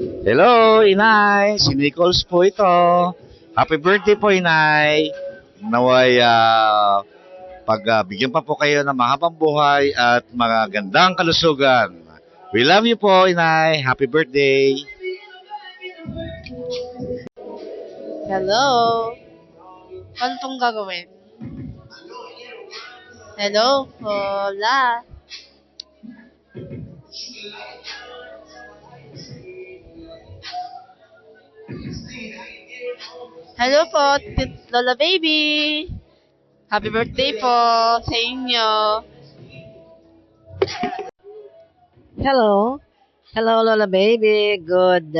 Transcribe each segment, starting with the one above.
Hello, Inay. Si Nichols po ito. Happy birthday po, Inay. Naway, bigyan pa po kayo ng mahabang buhay at magandang kalusugan. We love you po, Inay. Happy birthday. Hello? Paano tong gagawin? Hello? Hola? Hello po, Lola Baby! Happy birthday po sa inyo! Hello. Hello, Lola baby. Good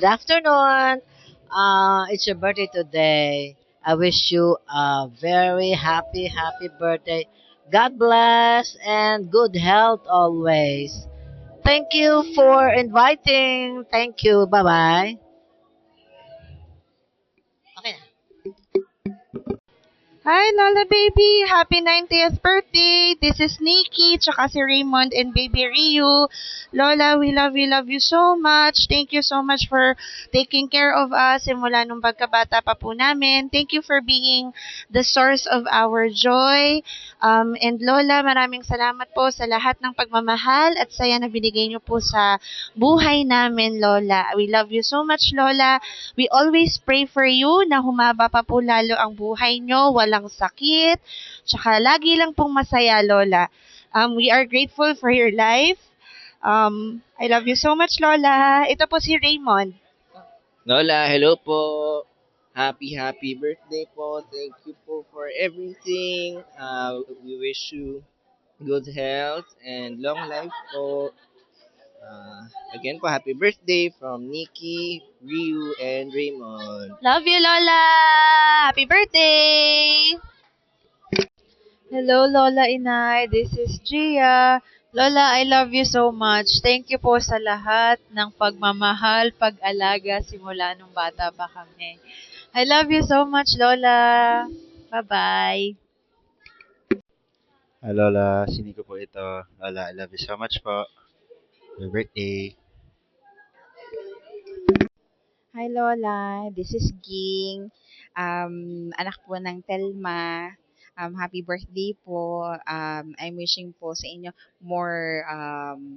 afternoon. It's your birthday today. I wish you a very happy birthday. God bless and good health always. Thank you for inviting. Thank you. Bye-bye. Okay na. Hi, Lola Baby! Happy 90th birthday! This is Nikki, tsaka si Raymond and Baby Ryu. Lola, we love you so much. Thank you so much for taking care of us simula nung pagkabata pa po namin. Thank you for being the source of our joy. And Lola, maraming salamat po sa lahat ng pagmamahal at saya na binigay niyo po sa buhay namin, Lola. We love you so much, Lola. We always pray for you na humaba pa po lalo ang buhay nyo, walang sakit, tsaka lagi lang pong masaya, Lola. We are grateful for your life. I love you so much, Lola. Ito po si Raymond. Lola, hello po. Happy birthday po. Thank you po for everything. We wish you good health and long life po. Again po, happy birthday from Nikki, Ryu, and Raymond. Love you, Lola. Happy birthday. Hello, Lola Inay. This is Gia. Lola, I love you so much. Thank you po sa lahat ng pagmamahal, pag-alaga simula nung bata pa kami. I love you so much, Lola. Bye-bye. Lola, si Nico po ito. Lola, I love you so much po. Happy birthday. Hi Lola, this is Ging. Anak po ng Telma. Happy birthday po. I'm wishing po sa inyo more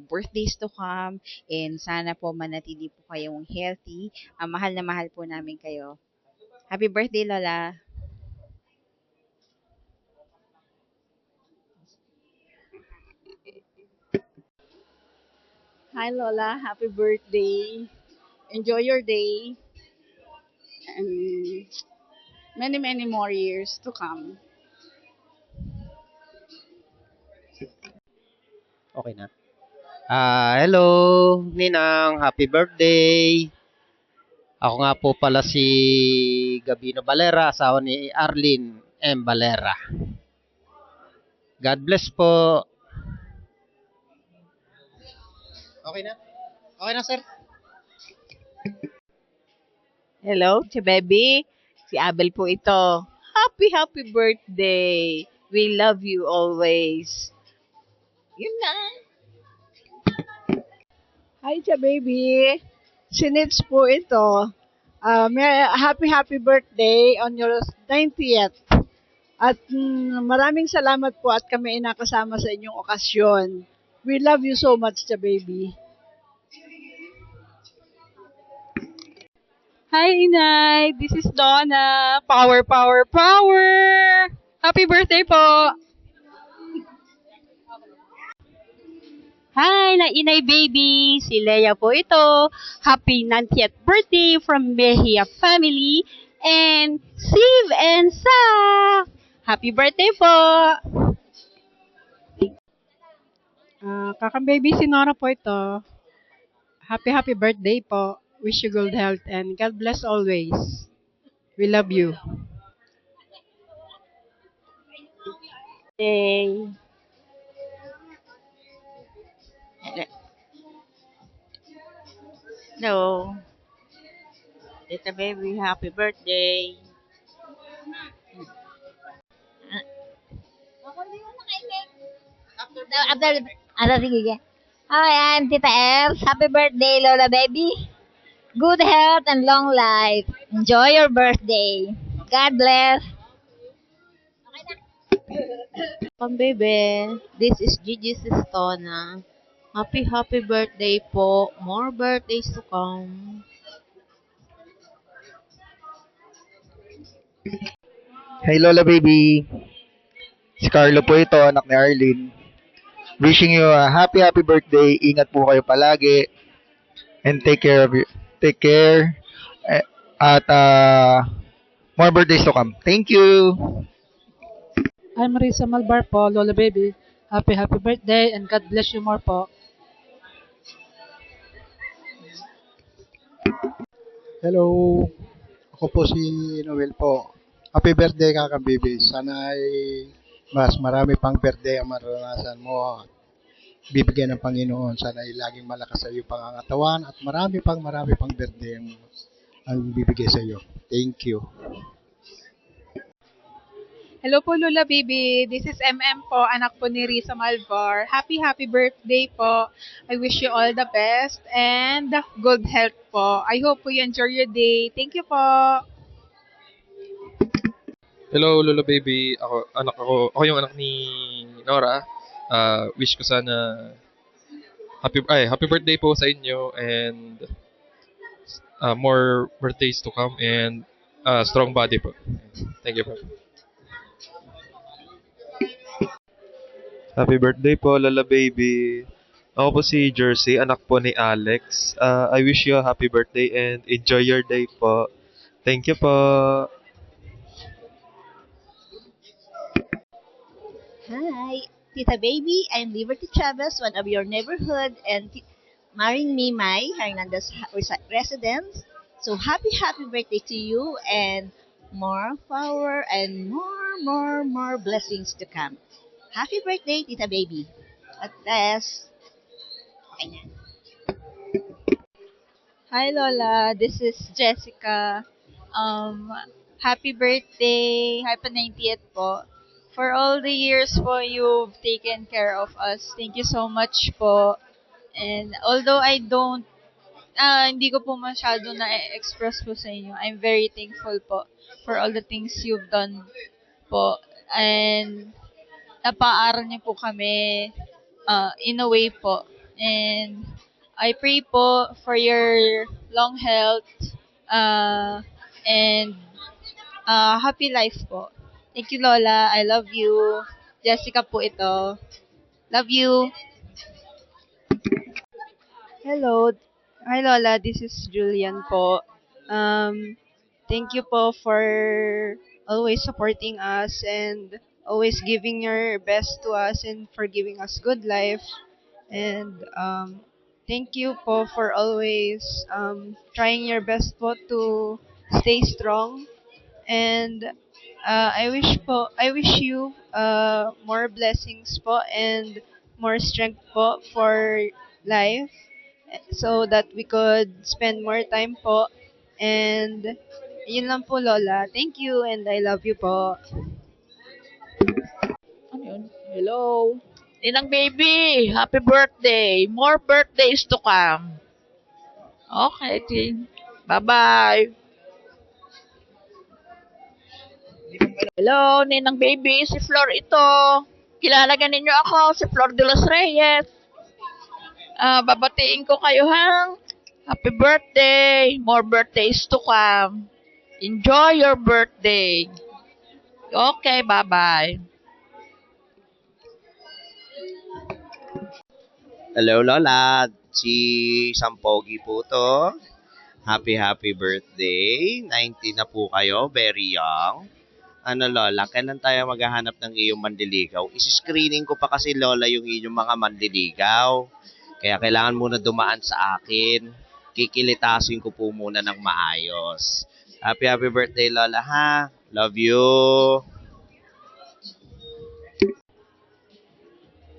birthdays to come and sana po manatili po kayong healthy. Mahal na mahal po namin kayo. Happy birthday Lola. Hi Lola, happy birthday. Enjoy your day and many more years to come. Okay na. Hello, Ninang. Happy birthday. Ako nga po pala si Gabino Valera, asawa ni Arlene M. Valera. God bless po. Okay na? Okay na, sir? Hello, baby. Si Abel po ito. Happy birthday. We love you always. Yun na. Hi, baby. Si Nits po ito. Happy birthday on your 90th. At maraming salamat po at kami ay nakasama sa inyong okasyon. We love you so much, baby. Hi, Inay. This is Donna. Power! Happy birthday po. Hi, na Inay baby. Si Leia po ito. Happy 90th birthday from Mejia family. And Steve and Sa. Happy birthday po. Kakang baby, si Nora po ito. Happy birthday po. Wish you good health and God bless always. We love you. Day. Hello. Tita baby, happy birthday. After, sige. Hi, I'm Tita Els. Happy birthday, Lola Baby. good health and long life. Enjoy your birthday. God bless. Welcome, baby. This is Gigi Sistona. Happy birthday po. More birthdays to come. Hey Lola baby, si Carlo po ito, anak ni Arlene. Wishing you a happy birthday. Ingat po kayo palagi and take care at more birthdays to come. Thank you. I'm Marisa Malbar po, Lola Baby. Happy birthday and God bless you more po. Hello, ako po si Noel po. Happy birthday Kakang Baby. Sana ay mas marami pang birthday ang maranasan mo at bibigyan ng Panginoon. Sana ay laging malakas sa iyo pangangatawan at marami pang birthday ang bibigay sa iyo. Thank you. Hello po Lola Baby, this is MM po, anak po ni Risa Malvar. Happy birthday po. I wish you all the best and good health po. I hope you enjoy your day. Thank you po. Hello, Lolo Baby. Ako yung anak ni Nora. Wish ko sana happy birthday po sa inyo and more birthdays to come and strong body po. Thank you po. Happy birthday po, Lola Baby. Ako po si Jersey, anak po ni Alex. I wish you a happy birthday and enjoy your day po. Thank you po. Hi, Tita Baby. I'm Liberty Chavez, one of your neighborhood and marrying me, my Hernandez residence. So happy birthday to you and more power and more blessings to come. Happy birthday, Tita Baby. At bless. Okay na. Hi, Lola. This is Jessica. Happy birthday. Happy 90th po. For all the years po you've taken care of us. Thank you so much po. And although hindi ko po masyado na-express po sa inyo, I'm very thankful po for all the things you've done po. And napaaral niyo po kami in a way po. And I pray po for your long health and happy life po. Thank you, Lola. I love you. Jessica po ito. Love you. Hello. Hi, Lola. This is Julian po. Thank you po for always supporting us and always giving your best to us and for giving us good life. And thank you po for always trying your best po to stay strong. And I wish you more blessings po and more strength po for life so that we could spend more time po. And yun lang po, Lola. Thank you and I love you po. Hello. Ninang baby, happy birthday. More birthdays to come. Okay, Ting. Bye-bye. Hello, Ninang baby, si Flor ito. Kilala ka ninyo ako, si Flor de los Reyes. Babatiin ko kayo hang. Happy birthday. More birthdays to come. Enjoy your birthday. Okay, bye-bye. Hello, Lola. Si Sampogi po to. Happy birthday. 90 na po kayo. Very young. Ano, Lola, kailan tayo maghahanap ng iyong mandiligaw? Isi-screening ko pa kasi, Lola, yung iyong mga mandiligaw. Kaya kailangan muna dumaan sa akin. Kikilitasin ko po muna ng maayos. Happy birthday, Lola, ha? Love you.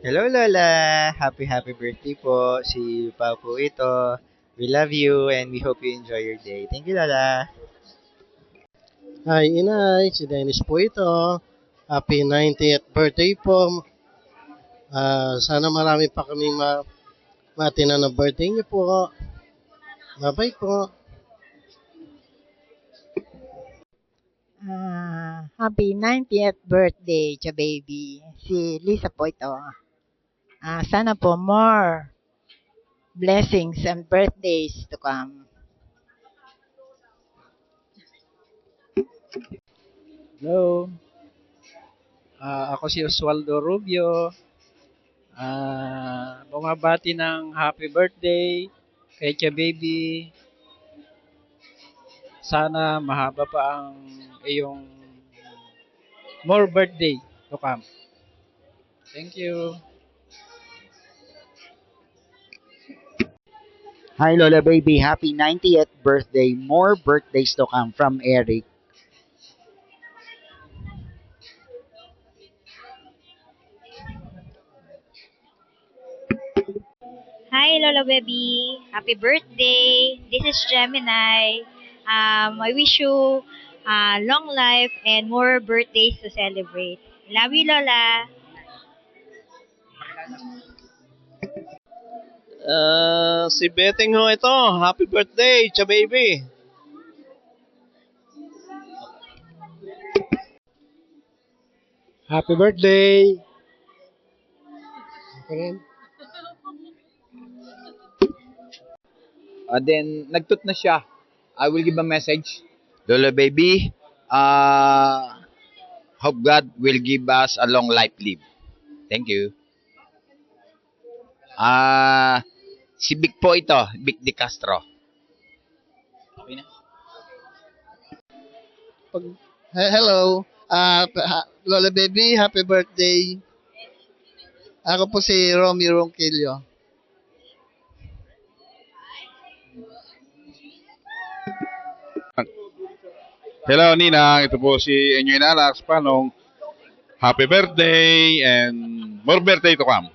Hello Lola! Happy birthday po. Si Papo ito. We love you and we hope you enjoy your day. Thank you Lola! Hi Inay, si Dennis po ito. Happy 90th birthday po. Sana marami pa kami matinan ng birthday niyo po. Bye-bye po. Happy 90th birthday, baby. Si Lisa po ito. Sana po more blessings and birthdays to come. Hello, ako si Oswaldo Rubio. Bumabati ng happy birthday kay Tia Baby. Sana mahaba pa ang iyong more birthday to come. Thank you. Hi Lola Baby, happy 90th birthday. More birthdays to come from Eric. Hi, Lolo Baby. Happy birthday. This is Gemini. I wish you long life and more birthdays to celebrate. Love you, Lola. Si Betting ho ito. Happy birthday, Cha Baby. Happy birthday! Okay rin. Then, nagtut na siya. I will give a message. Lola baby, hope God will give us a long life live. Thank you. Si Vic po ito, Vic De Castro. Okay na? Hello. Lola Baby, happy birthday. Ako po si Romy Ronquillo. Hello Ninang, ito po si Enyo Inalax Panong. Happy birthday and more birthday to come.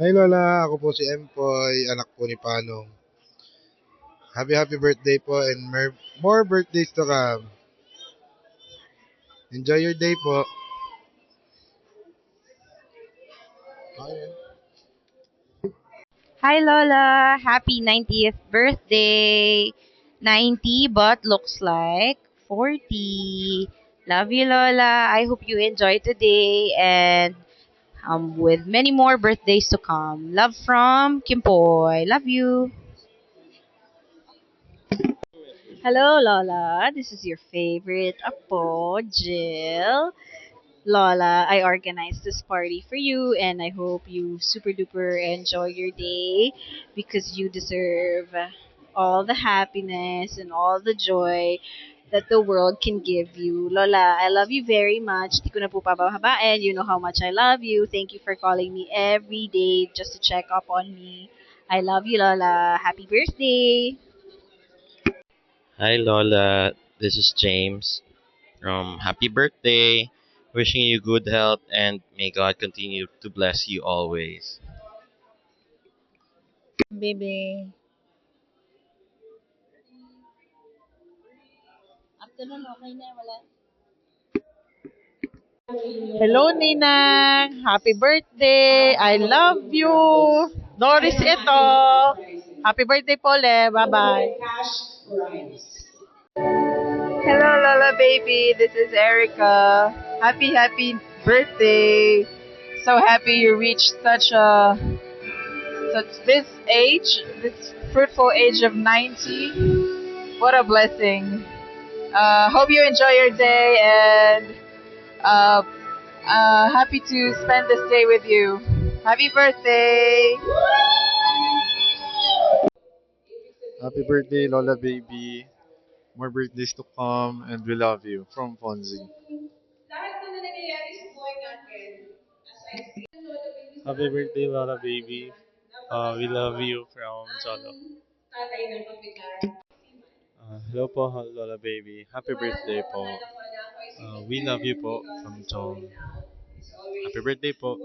Hi Lola, ako po si Empoy, anak po ni Panong. Happy birthday po and more birthdays to come. Enjoy your day po. Hi Lola, happy 90th birthday. 90 but looks like 40. Love you Lola. I hope you enjoy today and with many more birthdays to come. Love from Kimpoy. Love you. Hello, Lola. This is your favorite Apo, Jill. Lola, I organized this party for you, and I hope you super duper enjoy your day because you deserve all the happiness and all the joy that the world can give you. Lola, I love you very much. Di ko na po pabahabaan. You know how much I love you. Thank you for calling me every day just to check up on me. I love you, Lola. Happy birthday. Hi Lola, this is James. Happy birthday. Wishing you good health and may God continue to bless you always. Baby. Afternoon, okay na, wala. Hello, Ninang. Happy birthday. I love you. Doris ito. Happy birthday po, Le. Bye-bye. Hello, Lola baby. This is Erica. Happy birthday. So happy you reached such this age, this fruitful age of 90. What a blessing. Hope you enjoy your day and happy to spend this day with you. Happy birthday. Happy birthday, Lola Baby. More birthdays to come and we love you. From Fonzie. Happy birthday, Lola Baby. We love you from Solo. Hello po, Lola Baby. Happy birthday po. We love you po from John. Happy birthday po.